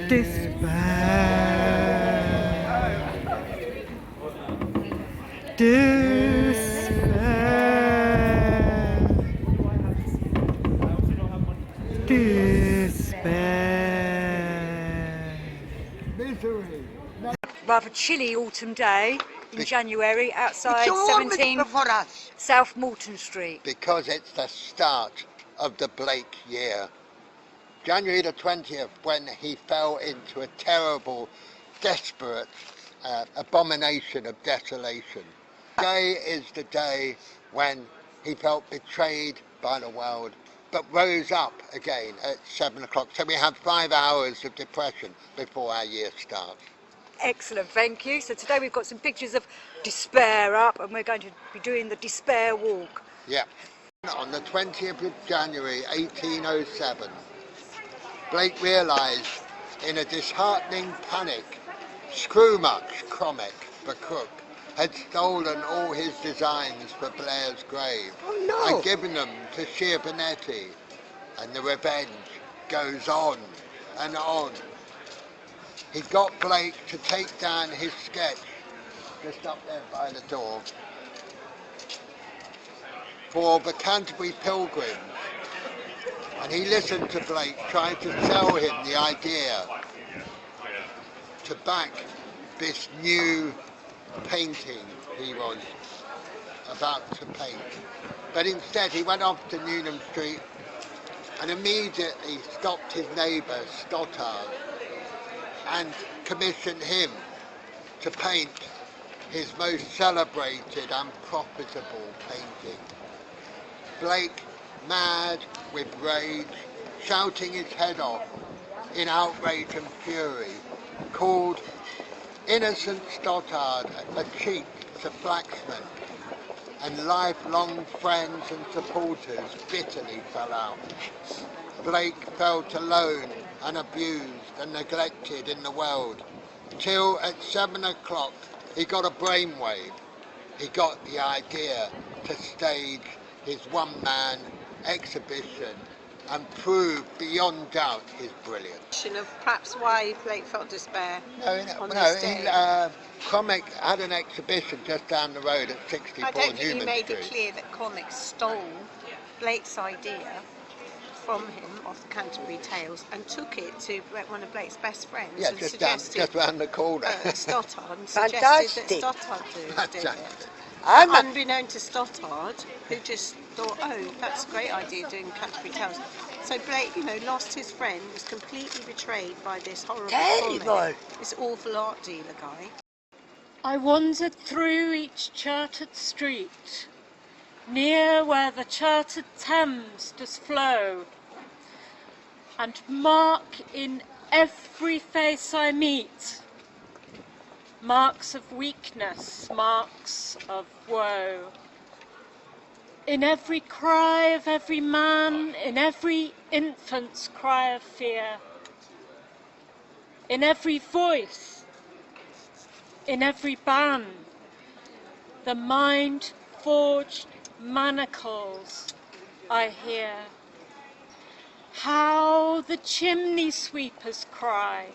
Despair. Despair. Despair. Misery. Rather chilly autumn day in January outside It's all 17 for us. South Moulton Street. Because it's the start of the Blake year. January the 20th, when he fell into a terrible, desperate abomination of desolation. Today is the day when he felt betrayed by the world, but rose up again at 7 o'clock. So we have 5 hours of depression before our year starts. Excellent, thank you. So today we've got some pictures of despair up, and we're going to be doing the despair walk. Yeah. On the 20th of January 1807, Blake realised in a disheartening panic Scroomuch Cromick, the cook, had stolen all his designs for Blair's grave and given them to Schiabonetti, and the revenge goes on and on. He got Blake to take down his sketch, just up there by the door, for the Canterbury Pilgrims, and he listened to Blake trying to sell him the idea to back this new painting he was about to paint. But instead he went off to Newnham Street and immediately stopped his neighbour Stothard and commissioned him to paint his most celebrated and profitable painting. Blake, mad with rage, shouting his head off in outrage and fury, called innocent Stothard a cheat to Flaxman, and lifelong friends and supporters bitterly fell out. Blake felt alone and abused and neglected in the world, till at 7 o'clock he got a brainwave. He got the idea to stage his one-man exhibition and prove beyond doubt his brilliance. Of perhaps why Blake felt despair. Cromick had an exhibition just down the road at 64 I don't think Newman he made Street. it clear that Cromick stole Blake's idea from him off the Canterbury Tales and took it to one of Blake's best friends. Yeah, and just round the corner. Stothard, and suggested that Stothard do it. Unbeknown to Stothard, who just thought, oh, that's a great idea doing Canterbury Tales. So Blake, lost his friend, was completely betrayed by this horrible comic, this awful art dealer guy. I wandered through each chartered street, near where the chartered Thames does flow, and mark in every face I meet marks of weakness, marks of woe. In every cry of every man, in every infant's cry of fear, in every voice, in every band, the mind-forged manacles I hear. How the chimney sweepers cry,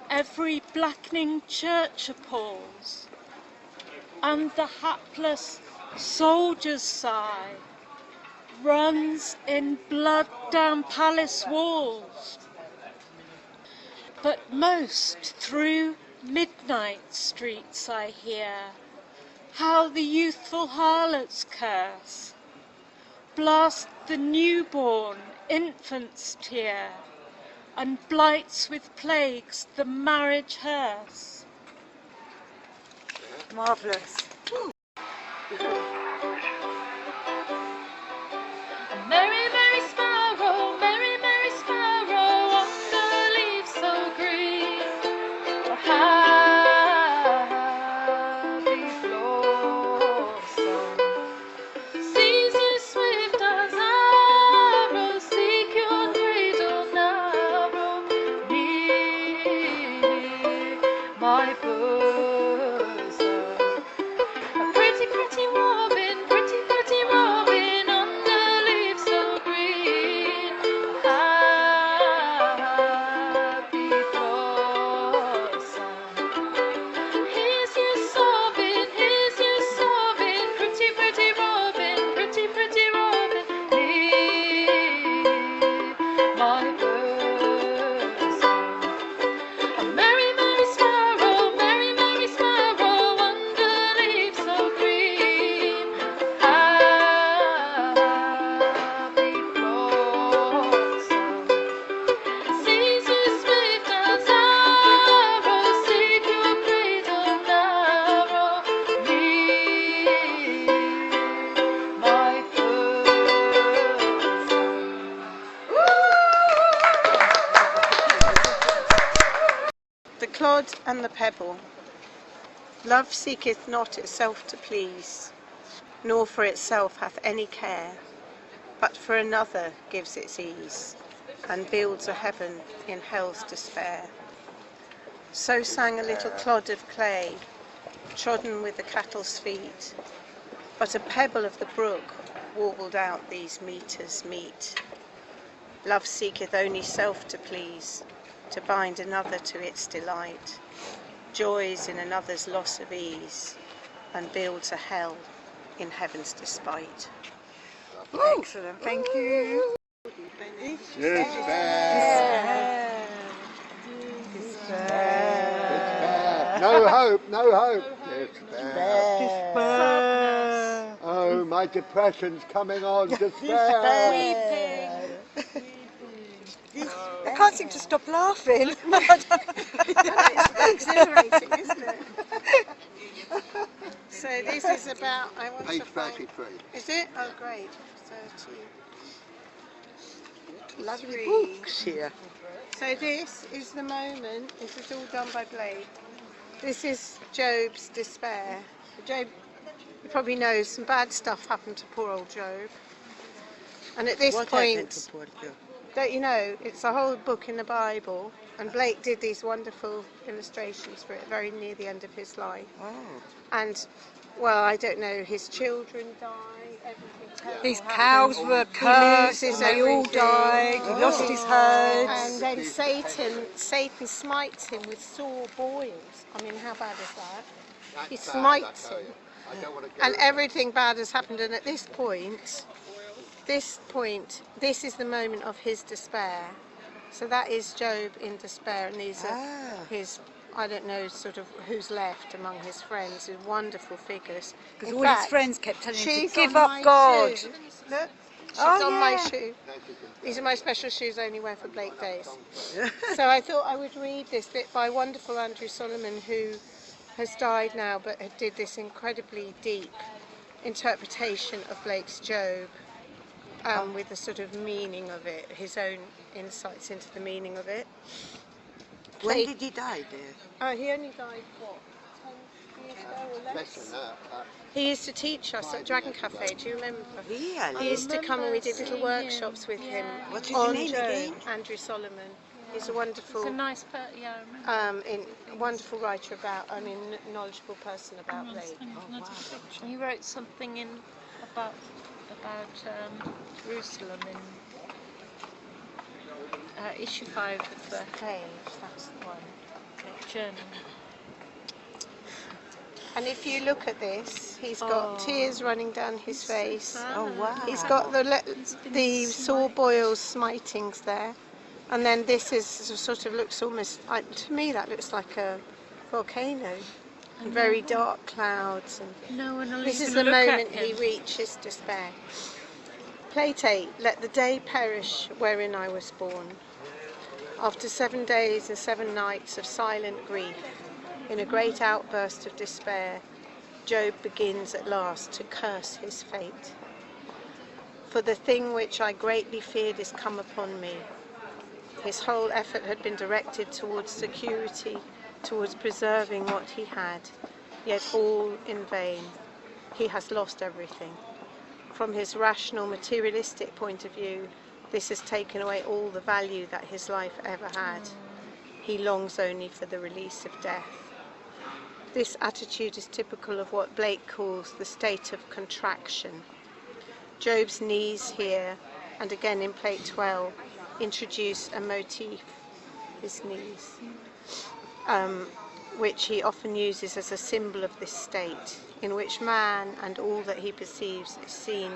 every blackening church appalls, and the hapless soldier's sigh runs in blood down palace walls. But most through midnight streets I hear how the youthful harlots curse, blast the newborn infant's tear, and blights with plagues the marriage hearse. Marvellous. Merry, merry sparrow, merry, merry sparrow, on the leaves so green, happy blossom. Caesar swift as arrows, seek your cradle narrow, near my bosom. clod and the pebble. Love seeketh not itself to please, nor for itself hath any care, but for another gives its ease, and builds a heaven in hell's despair. So sang a little clod of clay, trodden with the cattle's feet, but a pebble of the brook warbled out these meters meet. Love seeketh only self to please, to bind another to its delight, joys in another's loss of ease, and builds a hell in heaven's despite. Excellent, thank you. Despair. Despair. No hope, no hope. Despair. Oh, my depression's coming on. Despair. I can't seem to stop laughing. It's exhilarating, isn't it? So this is about, I want Page to find, 33. is it? Oh great, 30. Lovely books here. So this is the moment, this is all done by Blake. This is Job's despair. Job, you probably know some bad stuff happened to poor old Job. And at this What happened point, to Porto? don't you know, it's a whole book in the Bible, and Blake did these wonderful illustrations for it very near the end of his life. Oh. And, well, I don't know, his children die, everything terrible His happens. cows were cursed and loses they all everything. died. He lost his herds. And then Satan smites him with sore boils. I mean, how bad is that? That's He bad, smites I tell him. you. I don't want to go And there. everything bad has happened, and at this point, this is the moment of his despair. So that is Job in despair, and these are his, I don't know, sort of who's left among his friends, his wonderful figures. Because In all his fact, friends kept telling him she's to give on up my God. shoe. Look, she's Oh, on my yeah. shoe. These are my special shoes I only wear for Blake days. So I thought I would read this bit by wonderful Andrew Solomon, who has died now, but did this incredibly deep interpretation of Blake's Job, with the sort of meaning of it, his own insights into the meaning of it. When did he die there? He only died, what, 10 years ago or Less less? than that. He used to teach us at Dragon Cafe, do you remember? Really? He used to come and we did little seeing workshops him, with him What's his on name Job. again? Andrew Solomon. He's a wonderful, It's a nice yeah, I remember. wonderful writer about, knowledgeable person about Blake. He wrote something in about Jerusalem in issue 5 of the Page, that's the one. journal. And if you look at this, he's got tears running down his face. Oh, wow. He's got the sore boils smitings there. And then this is sort of looks almost, to me that looks like a volcano. And very dark clouds. And No one will this is even the look moment at he him. reaches despair. Plate 8, let the day perish wherein I was born. After 7 days and 7 nights of silent grief, in a great outburst of despair, Job begins at last to curse his fate. For the thing which I greatly feared is come upon me. His whole effort had been directed towards security, towards preserving what he had, yet all in vain. He has lost everything. From his rational, materialistic point of view, this has taken away all the value that his life ever had. He longs only for the release of death. This attitude is typical of what Blake calls the state of contraction. Job's knees here, and again in plate 12, introduce a motif, his knees, which he often uses as a symbol of this state, in which man and all that he perceives is seen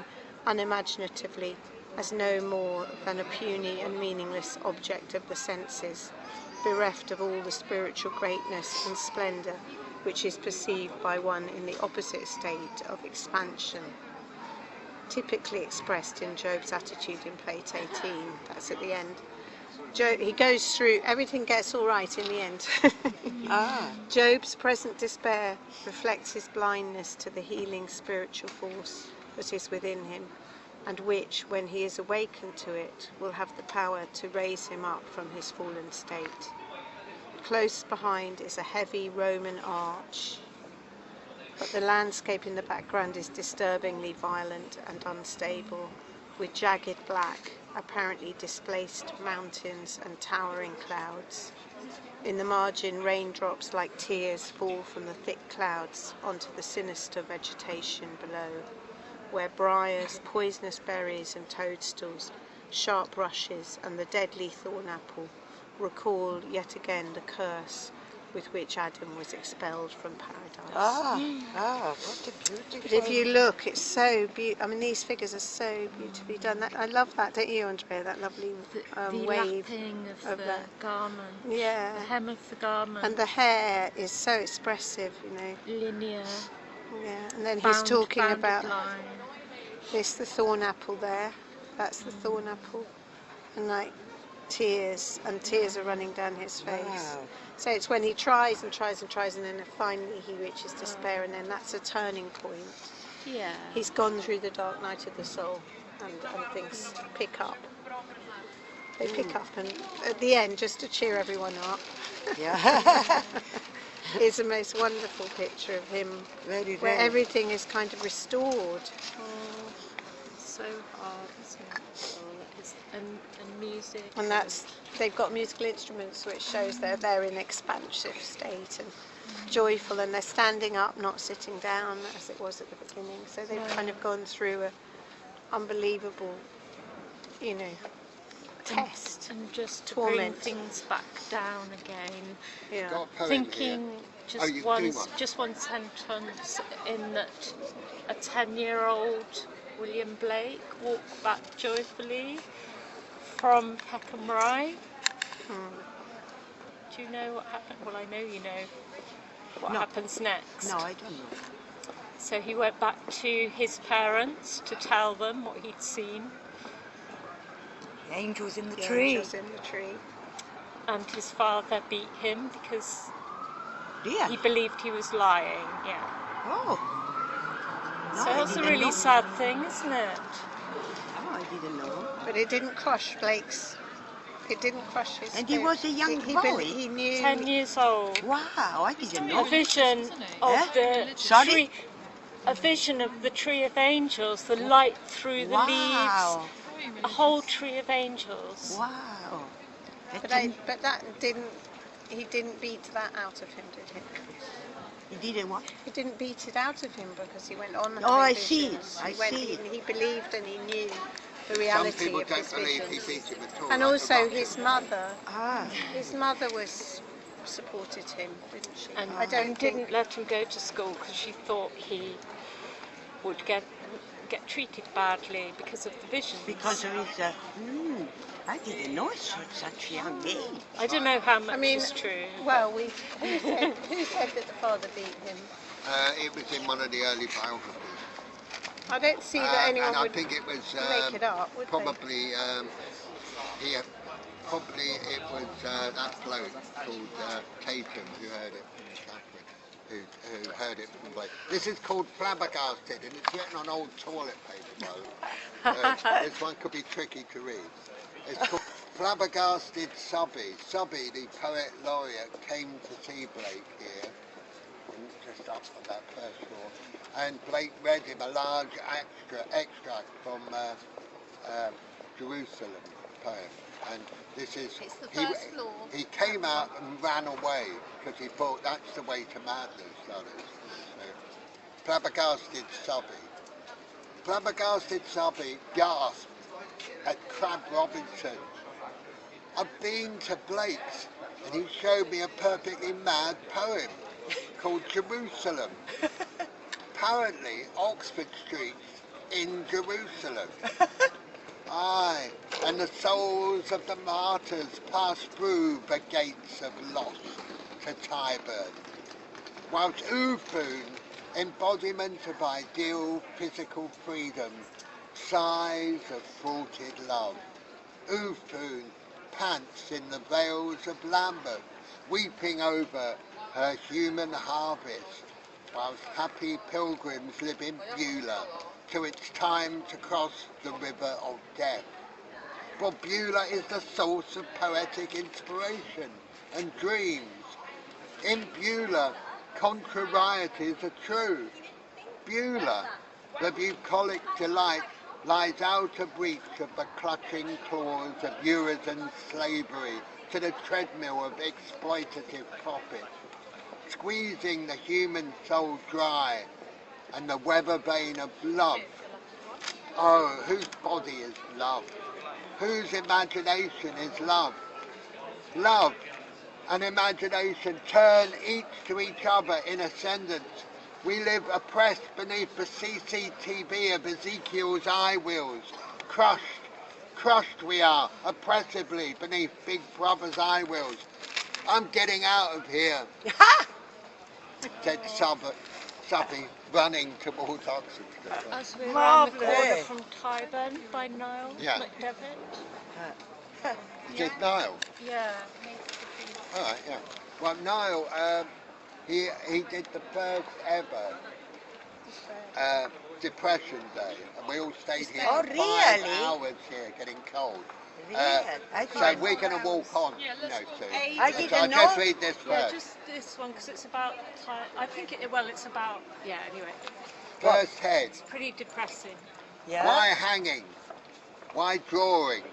unimaginatively as no more than a puny and meaningless object of the senses, bereft of all the spiritual greatness and splendour which is perceived by one in the opposite state of expansion, typically expressed in Job's attitude in plate 18, that's at the end. He goes through, everything gets all right in the end. Job's present despair reflects his blindness to the healing spiritual force that is within him, and which, when he is awakened to it, will have the power to raise him up from his fallen state. Close behind is a heavy Roman arch, but the landscape in the background is disturbingly violent and unstable, with jagged black, apparently displaced mountains and towering clouds. In the margin, raindrops like tears fall from the thick clouds onto the sinister vegetation below, where briars, poisonous berries and toadstools, sharp rushes and the deadly thorn apple recall yet again the curse with which Adam was expelled from paradise. What a beautiful. But if you look, it's so beautiful. I mean, these figures are so beautifully done. I love that, don't you, Andrea? That lovely The wave lapping of the that. garment. Yeah. The hem of the garment. And the hair is so expressive, you know. Linear. Yeah. And then he's talking bounded about line. this, the thorn apple there. That's the thorn apple. And like tears, and tears are running down his face. Wow. So it's when he tries and tries and tries, and then finally he reaches despair, and then that's a turning point. Yeah. He's gone through the dark night of the soul, and things pick up. They pick up, and at the end, just to cheer everyone up, Yeah. is the most wonderful picture of him, Very, where very. everything is kind of restored. So hard, isn't it? And music. And that's, they've got musical instruments, which shows they're in expansive state and joyful, and they're standing up, not sitting down as it was at the beginning. So they've kind of gone through a unbelievable, you know, test. And just to torment. bring things back down again. Yeah. Got a poem Thinking here. just one sentence in that a 10-year-old William Blake walked back joyfully from Peckham Rye. Do you know what happened? Well, I know you know what happens next. No, I don't know. So he went back to his parents to tell them what he'd seen, The angels in the Yeah, tree. just in the tree. and his father beat him because Dear. he believed he was lying. Yeah. Oh. No, So I that's a didn't really know. sad thing, isn't it? Oh, I didn't know. But it didn't crush Blake's. It didn't crush his. And he spirit. was a young boy? He knew. 10 years old. Wow, I didn't A know. vision of Eh? the Sorry? tree. A vision of the tree of angels, the light through the Wow. leaves. A whole tree of angels. Wow. But that didn't. He didn't beat that out of him, did he? He didn't what? He didn't beat it out of him because he went on. Oh, having I see. visions. I see. He believed and he knew the Some reality people of don't his believe he visions. beat him at all. And like also the his Russians. mother. Ah. His mother was supported him, didn't she? And I don't think. didn't let him go to school because she thought he would get treated badly because of the visions. Because of his. I didn't know it's such a young age. I don't know how much I mean, is true. well, who said that the father beat him? It was in one of the early biographies. I don't see that anyone and I would think it was make it up, would they? probably probably it was that bloke called Tatum who heard it from Catherine, who heard it from Blake. This is called Flabbergasted, and it's written on old toilet paper, though. This one could be tricky to read. It's called Flabbergasted Subby. Subby, the poet laureate, came to see Blake here, just up on that first floor, and Blake read him a large extract from Jerusalem poem. And this is, he came out and ran away because he thought that's the way to madness, that is. So, Flabbergasted Subby. Flabbergasted Subby gasped at Crab Robinson. I've been to Blake's and he showed me a perfectly mad poem called Jerusalem. Apparently Oxford Street's in Jerusalem. Aye, and the souls of the martyrs pass through the gates of loss to Tyburn, whilst Ufun, embodiment of ideal physical freedom, sighs of thwarted love. Ufun pants in the vales of Lambeth, weeping over her human harvest, whilst happy pilgrims live in Beulah, till it's time to cross the river of death. For Beulah is the source of poetic inspiration, and dreams. In Beulah, contrarieties are true. Beulah, the bucolic delight, lies out of reach of the clutching claws of Urizen slavery to the treadmill of exploitative profit, squeezing the human soul dry and the weather vein of love. Oh, whose body is love? Whose imagination is love? Love and imagination turn each to each other in ascendance. We live oppressed beneath the CCTV of Ezekiel's eye wheels. Crushed we are, oppressively beneath Big Brother's eye wheels. I'm getting out of here, said Subby, running towards Oxford Street. As we're around the Marvellous. corner from Tyburn by Niall Yeah. McDevitt. Is it Niall? Yeah. All right, yeah. Well, Niall, he did the first ever Depression Day, and we all stayed here Oh, for 5 really? hours here, getting cold. Really? I So didn't we're going to walk on, Yeah, you know, let's soon. I So didn't I'll know. just read this Yeah, first. just this one because it's about. I think it's about. Yeah. Anyway, First head. it's pretty depressing. Yeah. Why hanging? Why drawing?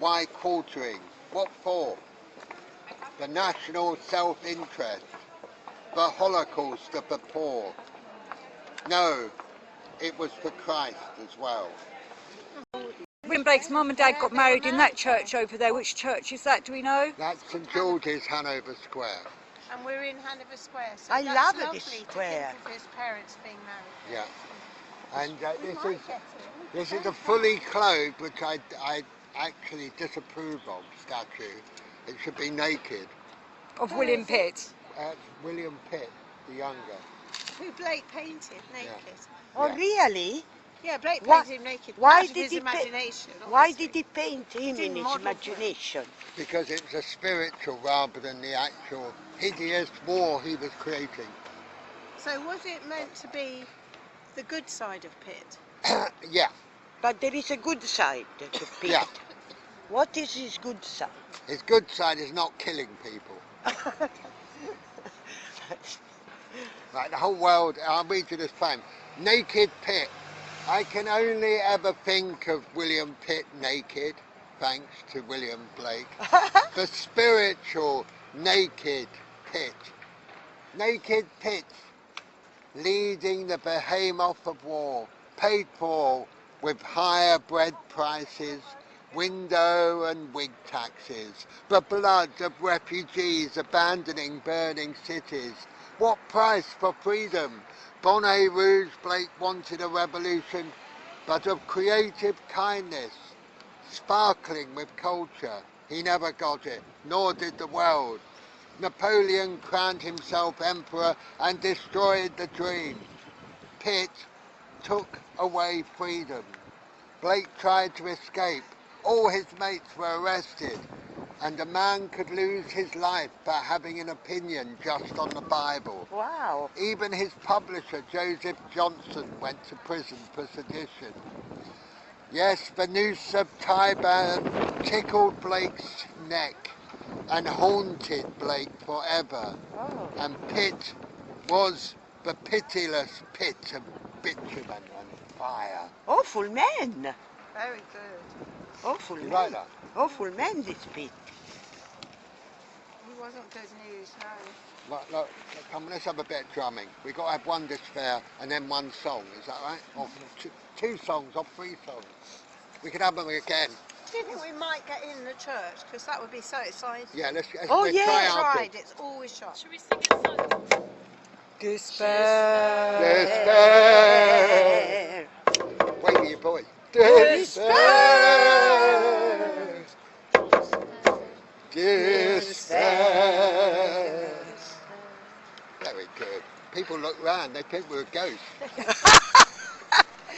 Why quartering? What for? The national self-interest. The Holocaust of the poor. No, it was for Christ as well. William Blake's mum and dad got married in that church over there. Which church is that, do we know? That's St George's, Hanover Square. And we're in Hanover Square. So I that's love it, lovely this to square. think of his parents being married. Yeah. And this is a fully clothed, which I actually disapprove of, statue. It should be naked. Of William Pitt. William Pitt, the younger. Who Blake painted naked. Oh, Yeah. really? Yeah, Blake Why- painted him naked. why out of did his he pa- imagination? Why obviously. did he paint him in Didn't his model for it. imagination? Because it's a spiritual rather than the actual hideous war he was creating. So was it meant to be the good side of Pitt? Yeah, But there is a good side to Pitt. yeah. What is his good side? His good side is not killing people. Like the whole world, I'll read you this poem. Naked Pitt. I can only ever think of William Pitt naked, thanks to William Blake. The spiritual naked Pitt. Naked Pitt, leading the behemoth of war, paid for with higher bread prices, window and wig taxes, the blood of refugees abandoning burning cities. What price for freedom? Bonnet Rouge Blake wanted a revolution, but of creative kindness, sparkling with culture. He never got it, nor did the world. Napoleon crowned himself emperor and destroyed the dream. Pitt took away freedom. Blake tried to escape. All his mates were arrested, and a man could lose his life for having an opinion just on the Bible. Wow. Even his publisher, Joseph Johnson, went to prison for sedition. Yes, the noose of Tyburn tickled Blake's neck and haunted Blake forever. Oh. And Pitt was the pitiless pit of bitumen and fire. Awful man. Very good. Awful You man. like that? Awful man, this Pitt. He wasn't good news, no. Look, come on, let's have a bit of drumming. We've got to have one despair and then one song, is that right? Or two songs or 3 songs. We could have them again. Do you think we might get in the church? Because that would be so exciting. Yeah, let's Oh, let's yeah. try It's our tried, bit. it's always shot. Should we sing a song? Despair. Despair. Wait for your voice. Despair. Despair. Very good. People look round, they think we're a ghost.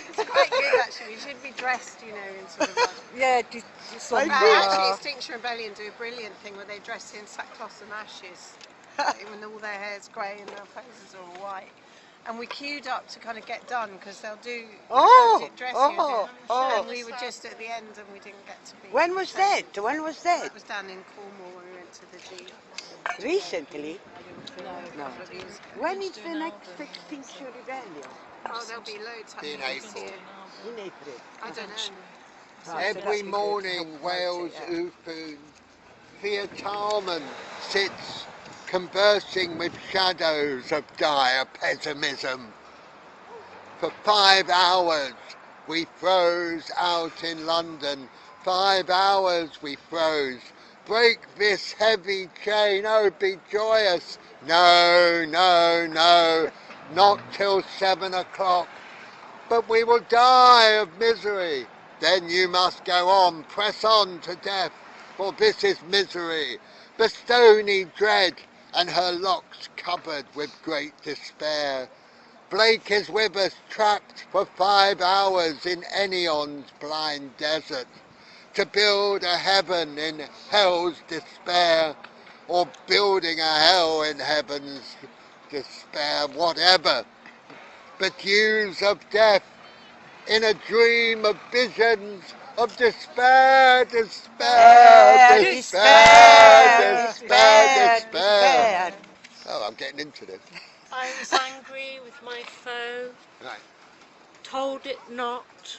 It's quite good actually. You should be dressed, you know, in sort of like... Yeah, some, Actually, Extinction Rebellion do a brilliant thing where they dress in sackcloth and ashes. When all their hair's grey and their faces are all white. And we queued up to kind of get done because they'll do dressing. And we were just at the end and we didn't get to be. When was that? When was that? That was down in Cornwall when we went went to the G. Recently? No, a No. couple of years ago. When is the next Extinction Rebellion? Oh, there'll be loads In happening this April. year. In April. I don't know. Right, so Every that'd be good to morning, help Wales promote it, Ufoon, Thea Tarman sits conversing with shadows of dire pessimism. For 5 hours we froze out in London. 5 hours we froze. Break this heavy chain, oh be joyous. No, no, no, not till 7 o'clock. But we will die of misery. Then you must go on, press on to death, for this is misery. The stony dread, and her locks covered with great despair. Blake is with us, trapped for 5 hours in Enion's blind desert, to build a heaven in hell's despair, or building a hell in heaven's despair, whatever. But news of death, in a dream of visions of despair, despair, despair, despair, despair. Oh, I'm getting into this. I was angry with my foe, Right. told it not,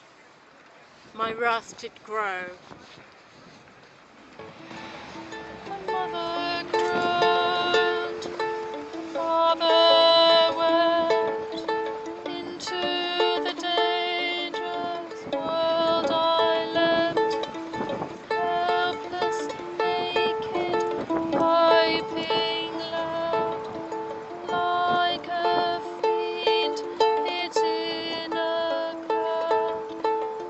my wrath did grow. My mother groaned, father wept, into the dangerous world I leapt, helpless, naked, piping loud, like a fiend hid in a crowd,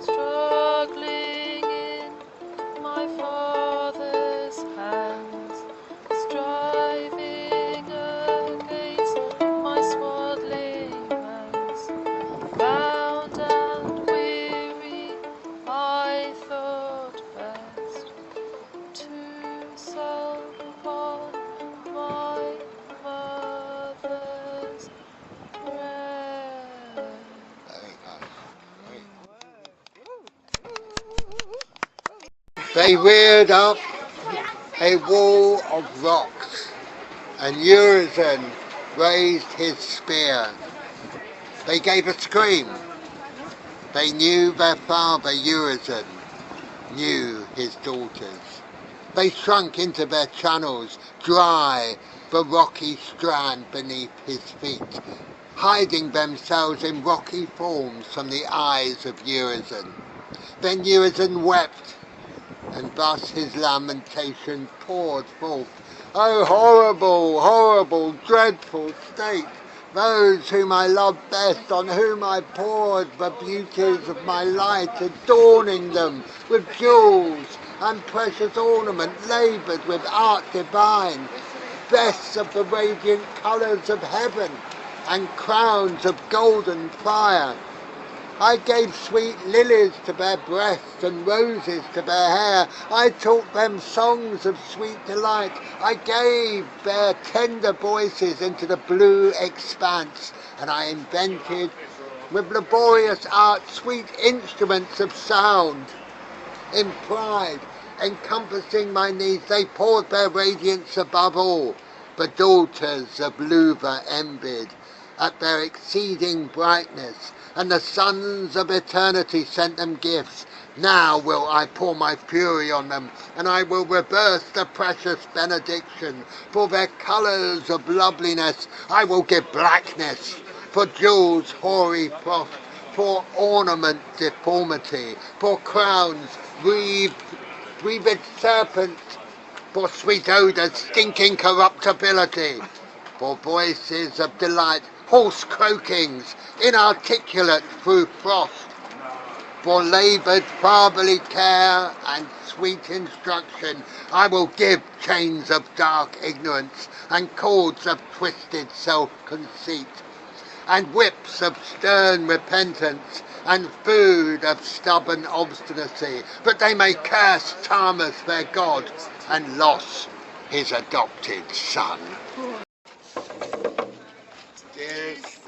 struggling in my father's hands, striving against my swaddling hands. Bound and weary, I thought best to sulk upon my mother's breast. Very nice. They reared up a wall of rocks, and Urizen raised his spear. They gave a scream. They knew their father Urizen knew his daughters. They shrunk into their channels, dry, the rocky strand beneath his feet, hiding themselves in rocky forms from the eyes of Urizen. Then Urizen wept, and thus his lamentation poured forth. Oh, horrible, horrible, dreadful state! Those whom I loved best, on whom I poured the beauties of my light, adorning them with jewels and precious ornament laboured with art divine, vests of the radiant colours of heaven, and crowns of golden fire. I gave sweet lilies to their breasts and roses to their hair. I taught them songs of sweet delight. I gave their tender voices into the blue expanse, and I invented with laborious art sweet instruments of sound. In pride, encompassing my needs, they poured their radiance above all. The daughters of Luva envied at their exceeding brightness, and the sons of eternity sent them gifts. Now will I pour my fury on them, and I will reverse the precious benediction. For their colours of loveliness I will give blackness, for jewels hoary frost, for ornament deformity, for crowns wreathed serpents, for sweet odours stinking corruptibility, for voices of delight, hoarse croakings, inarticulate through frost, for laboured fatherly care and sweet instruction. I will give chains of dark ignorance and cords of twisted self-conceit, and whips of stern repentance, and food of stubborn obstinacy, that they may curse Tamas their god, and Los his adopted son. Despair.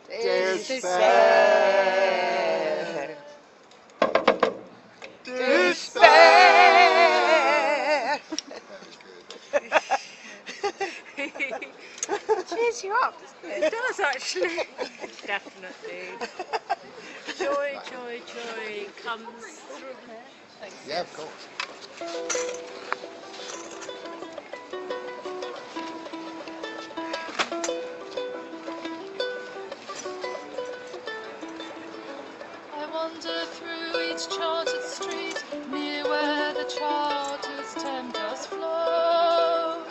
Despair. It does actually. Definitely. Joy, joy, joy comes through. Thanks. Yeah, of course. I wander through each charted street, near where the charters tempt us flow,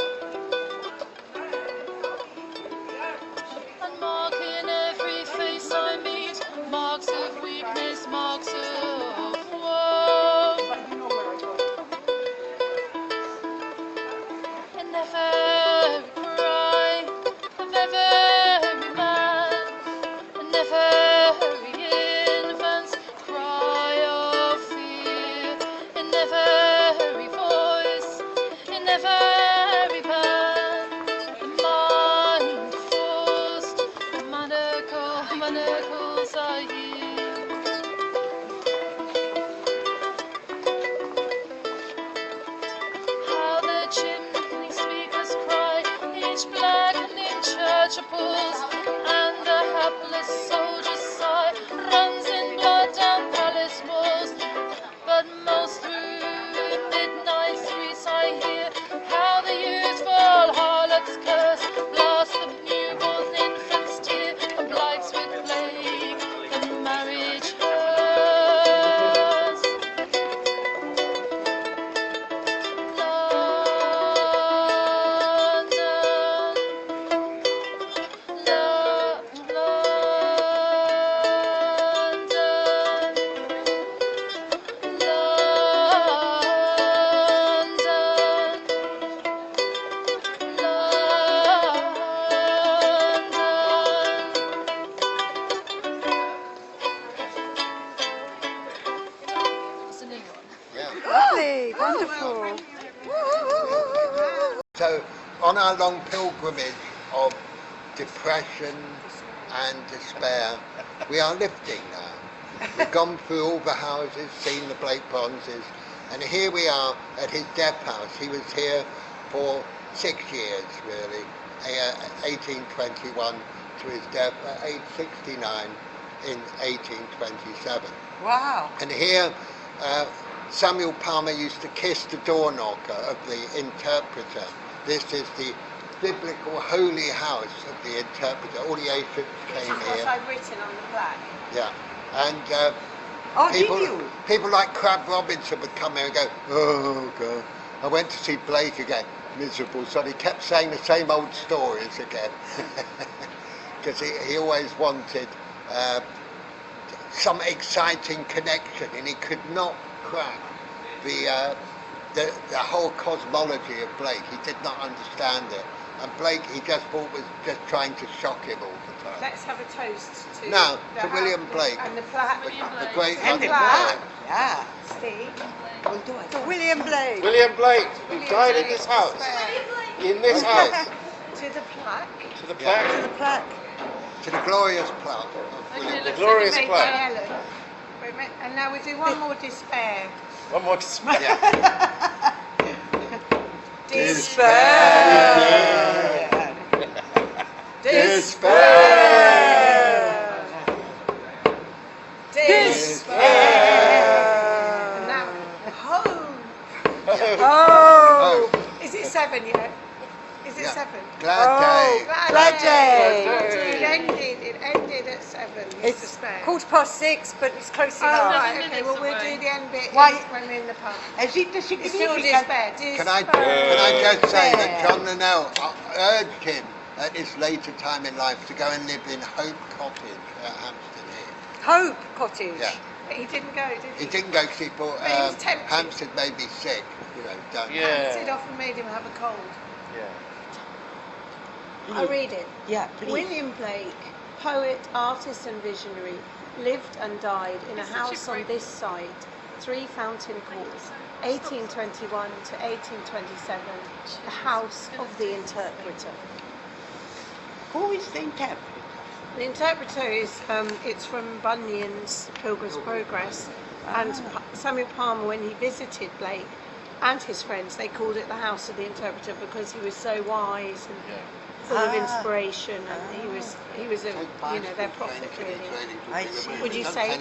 and mark in every face I meet marks of weakness, marks of woe. In every cry of every man, in every infant's cry of fear, in every voice, in every band, the mind forced, the manacles are here. How the chimney sweepers cry, each blackening church appalls, and the hapless soldier's sigh runs in blood down palace walls. But most through midnight streets I hear how the youthful harlot's curse blasts the newborn infant's tear, and blights with plague the marriage hearse. Yeah. Lovely, wonderful. So, on our long pilgrimage of depression and despair, we are lifting now. We've gone through all the houses, seen the Blake Bronzes, and here we are at his death house. He was here for 6 years, really, 1821 to his death at age 69 in 1827. Wow. And here, Samuel Palmer used to kiss the door knocker of the interpreter. This is the biblical holy house of the interpreter. All the ancients came What here. I've written on the plaque. Yeah. And Oh, people, did you? people like Crab Robinson would come here and go, oh God. I went to see Blake again, miserable son. He kept saying the same old stories again. Because he always wanted some exciting connection, and he could not crack the whole cosmology of Blake. He did not understand it. And Blake, he just thought was just trying to shock him all the time. Let's have a toast to No, the to William house Blake. and the plaque. The great And the underground. black. Yeah. Steve. We'll do it. To William Blake. William Blake, who William died in Blake, this house. despair. In this house. To the plaque. To the Yeah. plaque. To the plaque. To the glorious plaque of William The Blake. glorious Made by plaque. Ellen. And now we do one more despair. One more to smack. Yeah. And now, home. Oh, Is it 7 yet? Is it Yeah. 7? Glad day. Glad day. It ended at 7. it's despair. 6:15, but it's close Oh, enough. right, okay, well, we'll do the end bit Why- when we're in the pub. Is it the It's still significant? despair. Can I just say that John Linnell urged him at this later time in life to go and live in Hope Cottage at Hampstead Heath. Hope Cottage. Yeah. But he didn't go, did He he? didn't go because he thought But he was tempted. Hampstead made me sick. Don't. It often made him have a cold. Yeah. I'll read it. Yeah, please. William Blake, poet, artist and visionary, lived and died in a house on this site, 3 Fountain Courts, 1821 to 1827, the house of the interpreter. Who is the interpreter? The interpreter is, it's from Bunyan's Pilgrim's Progress, and Samuel Palmer, when he visited Blake and his friends, they called it the house of the interpreter because he was so wise and full of inspiration, and he was a, you know, their prophet really. I see. Would you say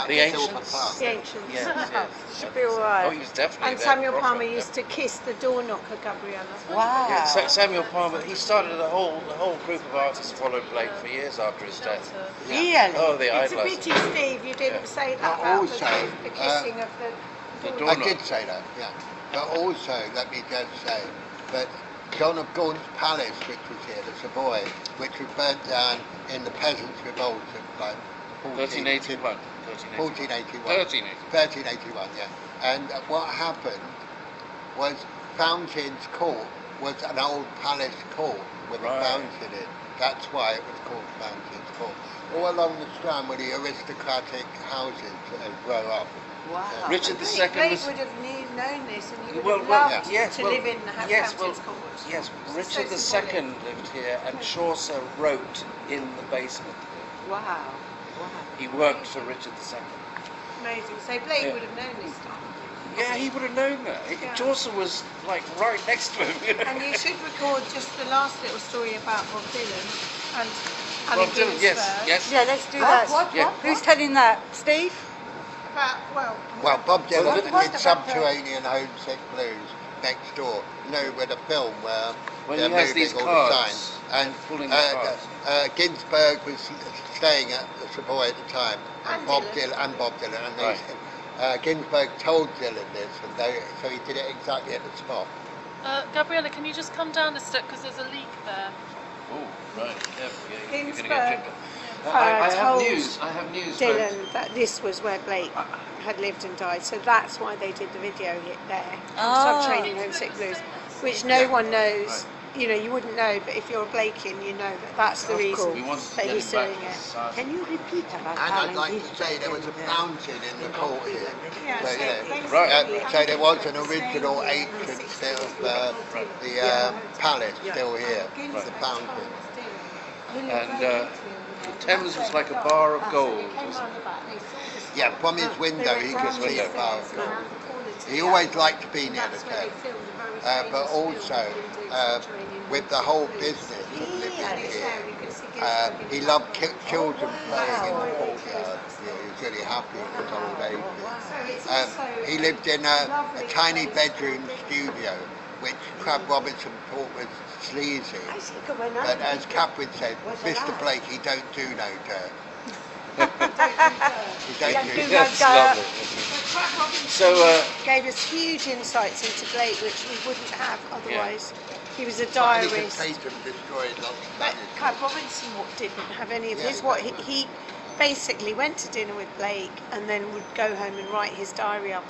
The ancients? the ancients? Yeah. Should be all right. Oh, he was definitely And their Samuel prophet, Palmer yeah. used to kiss the door knocker, Gabriella. Wow. Yeah, Samuel Palmer. He started the whole group of artists followed Blake for years after his death. Really? Oh, they It's a idolised pity, him. Steve, you didn't Yeah. say that But about also, the kissing of the the door door I knocker. did say that, yeah. But also, let me just say that John of Gaunt's palace, which was here, the Savoy, which was burnt down in the Peasants' Revolt of like 1381. 1481. 1381, yeah. And what happened was Fountains Court was an old palace court with Right. a fountain in. That's why it was called Fountains Court. All along the Strand were the aristocratic houses that grow up. Wow. Richard II Blake was. would have known this, and he would Well, have well, loved yes, to well, live in yes, Fountains well, Court. yes. It's Richard so II symbolic. lived here, and Chaucer wrote in the basement. Wow. Wow. He worked for Richard II. Amazing. So Blake Yeah. would have known this stuff. Yeah, he would have known that. Yeah. Chaucer was like right next to him. You know? And you should record just the last little story about Bob Dylan and Bob Allen Dylan, yes, Ginsberg. yes. Yeah, let's do that. Yeah. Who's telling that? Steve? About, Well, Bob Dylan what did about Subterranean Homesick Blues next door. You know, with a film where When they're he has moving these all cards, the time. And pulling the cards. Ginsberg was staying at the Savoy at the time, and And Bob Dylan. Dylan, and they, Right. Ginsberg told Dylan this, and so he did it exactly at the spot. Gabriella, can you just come down a step because there's a leak there? Oh, right. Yeah, you're Ginsberg, gonna get I have told news. I have news. Dylan folks. that this was where Blake had lived and died, so that's why they did the video there. Ah. Subterranean Homesick Blues, which no one knows. You know, you wouldn't know, but if you're a Blakean, you know that that's the reason We wanted to that get he's him back doing to it. society. Can you repeat about And Allen I'd like to Ginsberg say there was a and, fountain in the court here. Yeah, So, so yeah. basically, Right. So there was an Staying original here in ancient the bit of 16th the palace still here, Ginsberg the fountain. told Dylan, And the Thames was like a bar of gold. They came round the back, they saw this Yeah, stuff. from his window They he went could down see these a bar of stairs, gold. around the corner to He the always outside. liked to be near That's the where they Thames. filmed a very But famous also, film of him doing Subterranean with the Homesick whole Blues. business of And living it's here, there, you can see Ginsberg in he the loved background. children playing in the Wow. courtyard. Yeah, he was really happy in his old age. So it's also He lived in a lovely tiny place. bedroom studio, which Crab Robertson thought was sleazy. I see, come on, But as Catherine said, Mr. Blake, he don't do no dirt. He don't do That's Gaga. lovely. Crab Robinson So, gave us huge insights into Blake, which we wouldn't have otherwise. He was a diarist. Tatum destroyed lots of But manuscripts. Crab Robinson didn't have any of Yeah, this. What he basically went to dinner with Blake and then would go home and write his diary up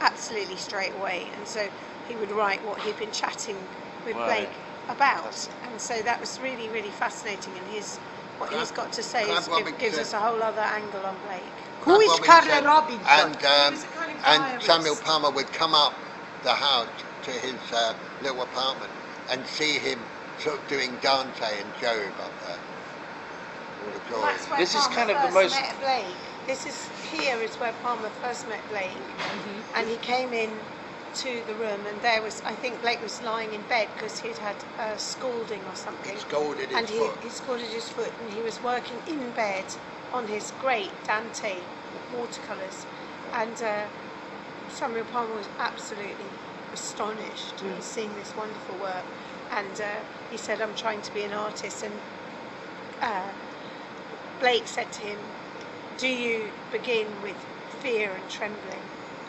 absolutely straight away. And so he would write what he'd been chatting with Right. Blake about. And so that was really, really fascinating. And what he's got to say Crab gives Robinson. us a whole other angle on Blake. Who is Robinson Carla Robinson? And, He was a kind of and diarist. Samuel Palmer would come up the house to his little apartment and see him sort of doing Dante and Job up there. All the glory. That's where This is Palmer kind of the first most- met Blake. Here is where Palmer first met Blake, and he came in to the room, and there was, I think Blake was lying in bed because he'd had a scalding or something. He scalded his And foot. he scalded his foot, and he was working in bed on his great Dante watercolours, and Samuel Palmer was absolutely astonished at seeing this wonderful work, and he said, "I'm trying to be an artist," and Blake said to him, "Do you begin with fear and trembling?"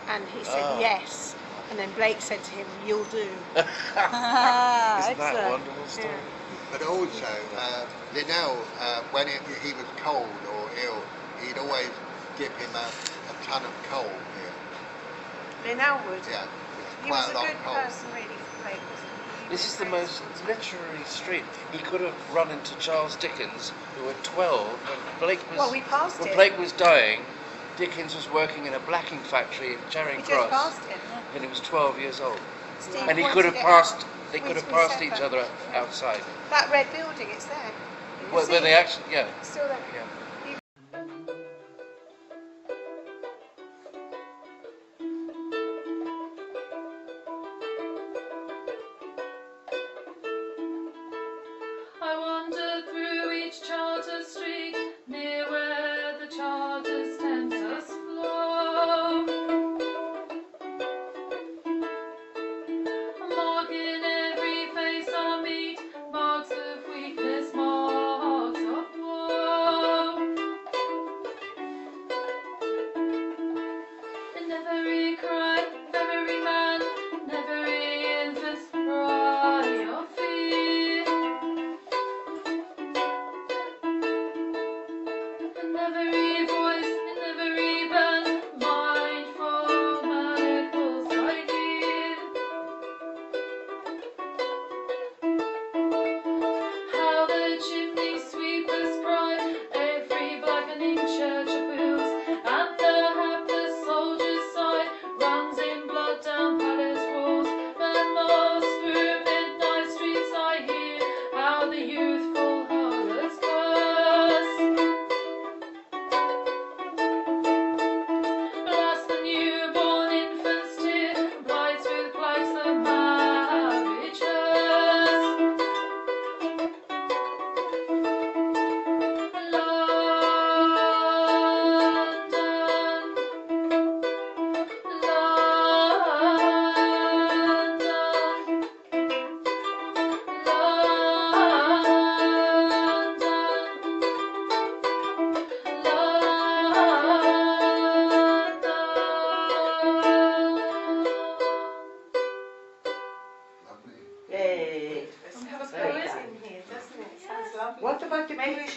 And he said, Oh. "Yes." And then Blake said to him, "You'll do." Ah, isn't that a excellent. wonderful story? But also, Linnell, when he was cold or ill, he'd always give him a ton of coal here. Linnell would. Yeah, He quite was a a lot good of coal. person, really, for Blake, wasn't he? This is the most literary street. He could have run into Charles Dickens, who at 12, when Blake was Well, we passed when it. Blake was dying, Dickens was working in a blacking factory in Charing We just Cross, passed it. and he was 12 years old. Steve And he pointed could have it passed. out. They could have Winston passed each Sefer. other outside. That red building, it's there. You can Well, see where they it. actually, yeah, It's still there. yeah. I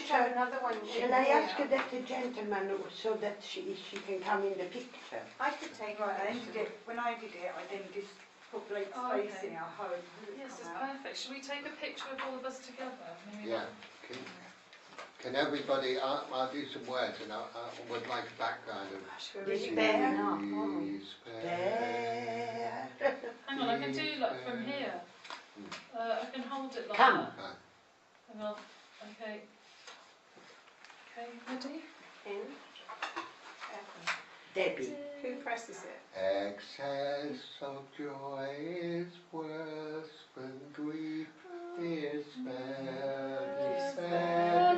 picture. Another one. Shall I ask her that the gentleman so that she can come in the picture? I could take Right, I a then did it. When I did it, I then just put Blake's Oh, face okay. in. I hope. Yes, it's perfect. Should we take a picture of all of us together? Maybe Yeah. Can everybody, I'll do some words and I would like a background of Despair. despair. Hang on, I can do like from here. I can hold it like Come. that. Hang on. Okay. Okay, ready? Debbie. Who presses it? Excess of joy is worse than grief, despair, despair,